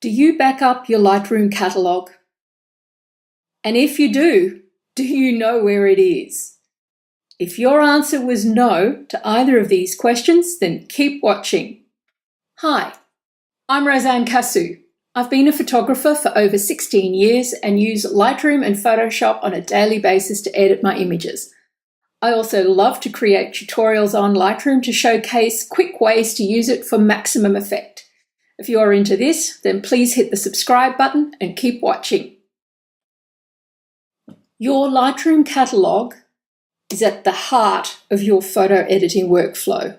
Do you back up your Lightroom catalog? And if you do you know where it is? If your answer was no to either of these questions, then keep watching. Hi, I'm Rosanne Casu. I've been a photographer for over 16 years and use Lightroom and Photoshop on a daily basis to edit my images. I also love to create tutorials on Lightroom to showcase quick ways to use it for maximum effect. If you are into this, then please hit the subscribe button and keep watching. Your Lightroom catalog is at the heart of your photo editing workflow.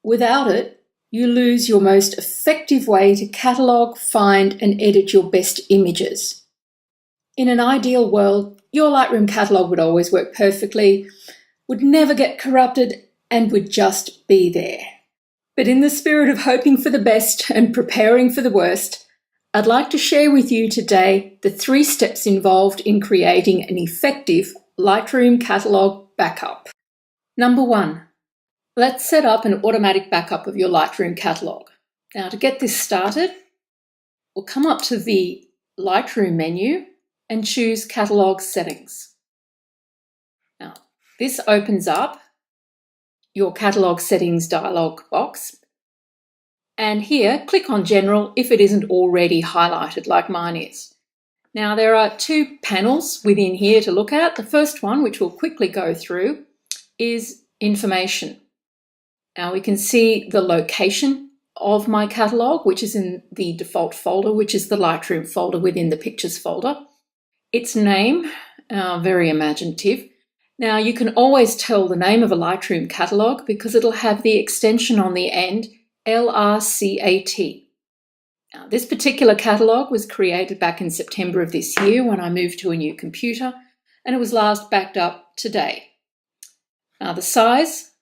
Without it, you lose your most effective way to catalog, find, and edit your best images. In an ideal world, your Lightroom catalog would always work perfectly, would never get corrupted, and would just be there. But in the spirit of hoping for the best and preparing for the worst, I'd like to share with you today the 3 steps involved in creating an effective Lightroom catalog backup. Number 1, let's set up an automatic backup of your Lightroom catalog. Now, to get this started, we'll come up to the Lightroom menu and choose Catalog Settings. Now, this opens up your Catalog Settings dialog box. And here, click on General if it isn't already highlighted like mine is. Now, there are 2 panels within here to look at. The first one, which we'll quickly go through, is Information. Now, we can see the location of my catalog, which is in the default folder, which is the Lightroom folder within the Pictures folder. Its name, very imaginative. Now, you can always tell the name of a Lightroom catalog because it'll have the extension on the end, LRCAT. Now, this particular catalog was created back in September of this year when I moved to a new computer, and it was last backed up today. Now, the size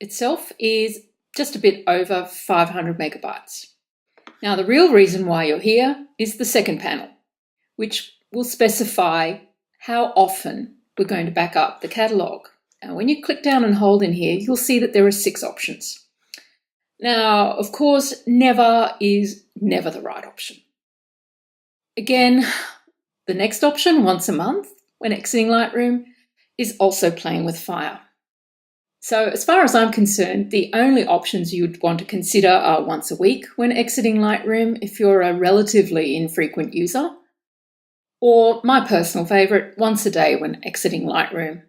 itself is just a bit over 500 megabytes. Now, the real reason why you're here is the second panel, which will specify how often we're going to back up the catalog. Now, when you click down and hold in here, you'll see that there are 6 options. Now, of course, never is never the right option. Again, the next option, once a month, when exiting Lightroom, is also playing with fire. So as far as I'm concerned, the only options you'd want to consider are once a week when exiting Lightroom if you're a relatively infrequent user, or my personal favourite, once a day when exiting Lightroom.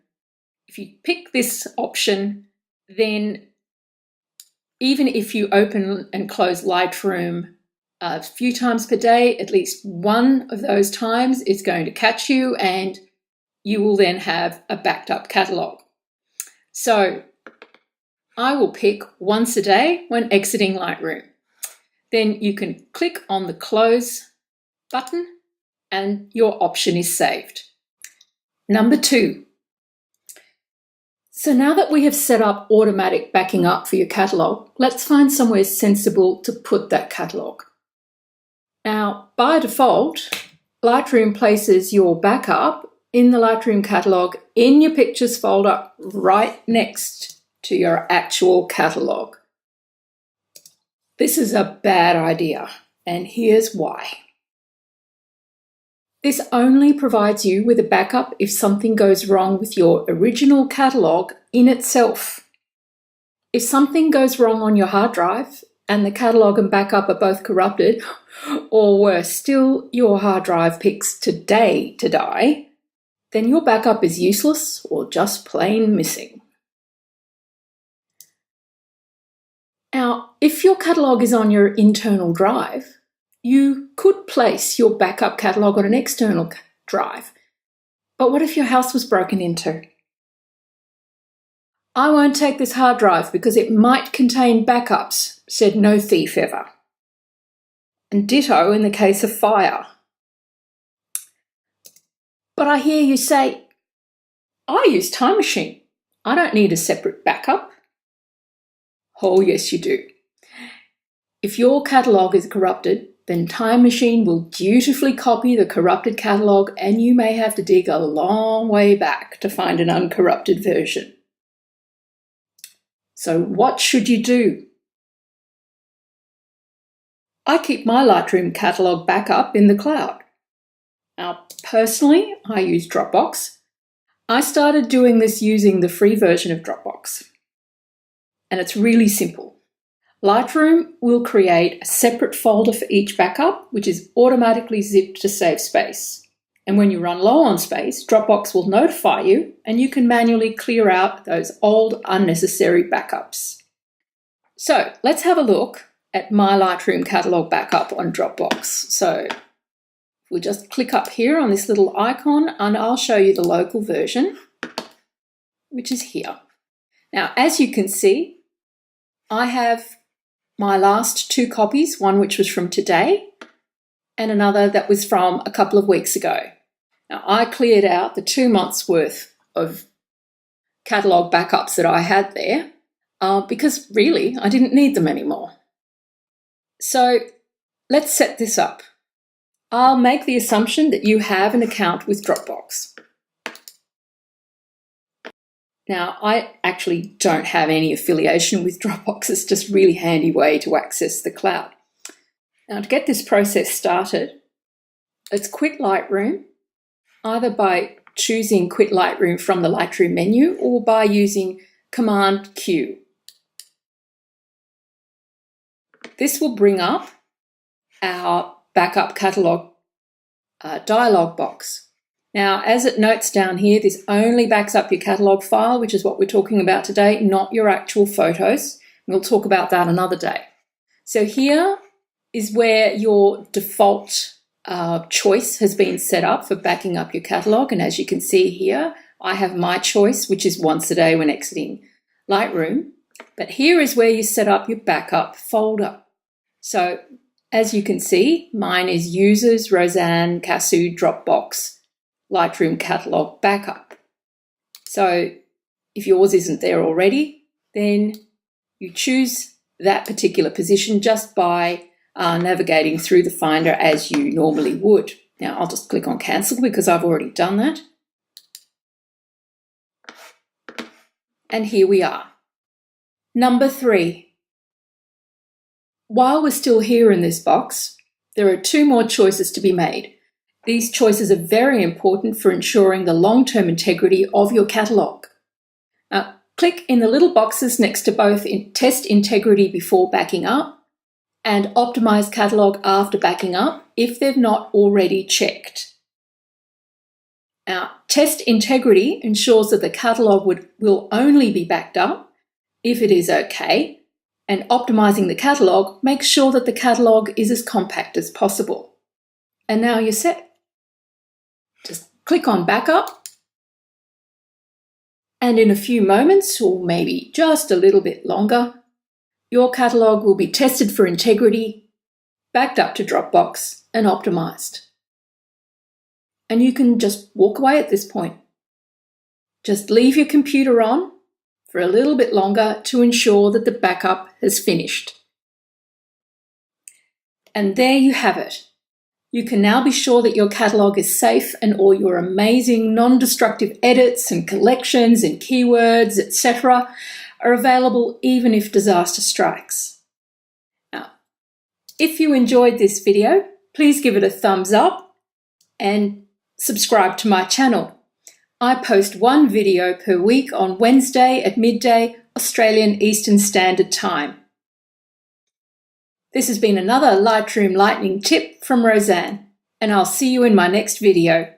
If you pick this option, then even if you open and close Lightroom a few times per day, at least one of those times is going to catch you and you will then have a backed up catalogue. So I will pick once a day when exiting Lightroom. Then you can click on the close button and your option is saved. Number 2. So now that we have set up automatic backing up for your catalogue, let's find somewhere sensible to put that catalogue. Now, by default, Lightroom places your backup in the Lightroom catalogue in your Pictures folder right next to your actual catalogue. This is a bad idea, and here's why. This only provides you with a backup if something goes wrong with your original catalogue in itself. If something goes wrong on your hard drive and the catalogue and backup are both corrupted, or worse still, your hard drive picks today to die, then your backup is useless or just plain missing. Now, if your catalogue is on your internal drive, you could place your backup catalogue on an external drive. But what if your house was broken into? I won't take this hard drive because it might contain backups, said no thief ever. And ditto in the case of fire. But I hear you say, I use Time Machine. I don't need a separate backup. Oh, yes, you do. If your catalogue is corrupted, then Time Machine will dutifully copy the corrupted catalogue and you may have to dig a long way back to find an uncorrupted version. So what should you do? I keep my Lightroom Catalog backup in the cloud. Now, personally, I use Dropbox. I started doing this using the free version of Dropbox. And it's really simple. Lightroom will create a separate folder for each backup, which is automatically zipped to save space. And when you run low on space, Dropbox will notify you and you can manually clear out those old unnecessary backups. So let's have a look at my Lightroom Catalog backup on Dropbox. So we'll just click up here on this little icon and I'll show you the local version, which is here. Now, as you can see, I have my last 2 copies, one which was from today and another that was from a couple of weeks ago. Now, I cleared out the 2 months worth of catalog backups that I had there because really I didn't need them anymore. So let's set this up. I'll make the assumption that you have an account with Dropbox. Now, I actually don't have any affiliation with Dropbox. It's just a really handy way to access the cloud. Now, to get this process started, let's quit Lightroom, either by choosing Quit Lightroom from the Lightroom menu or by using Command Q. This will bring up our backup catalog dialog box. Now, as it notes down here, this only backs up your catalog file, which is what we're talking about today, not your actual photos. We'll talk about that another day. So here is where your default choice has been set up for backing up your catalog. And as you can see here, I have my choice, which is once a day when exiting Lightroom. But here is where you set up your backup folder. So as you can see, mine is Users, Rosanne, Casu, Dropbox, Lightroom Catalog Backup. So if yours isn't there already, then you choose that particular position just by navigating through the Finder as you normally would. Now I'll just click on Cancel because I've already done that. And here we are. Number 3. While we're still here in this box, there are 2 more choices to be made. These choices are very important for ensuring the long-term integrity of your catalogue. Now, click in the little boxes next to both Test Integrity before backing up and Optimize Catalogue after backing up if they've not already checked. Now, Test Integrity ensures that the catalogue will only be backed up if it is okay, and optimizing the catalogue makes sure that the catalogue is as compact as possible. And now you're set. Just click on Backup, and in a few moments, or maybe just a little bit longer, your catalogue will be tested for integrity, backed up to Dropbox, and optimized. And you can just walk away at this point. Just leave your computer on for a little bit longer to ensure that the backup has finished. And there you have it. You can now be sure that your catalogue is safe and all your amazing non-destructive edits and collections and keywords, etc. are available even if disaster strikes. Now, if you enjoyed this video, please give it a thumbs up and subscribe to my channel. I post 1 video per week on Wednesday at midday, Australian Eastern Standard Time. This has been another Lightroom Lightning Tip from Rosanne, and I'll see you in my next video.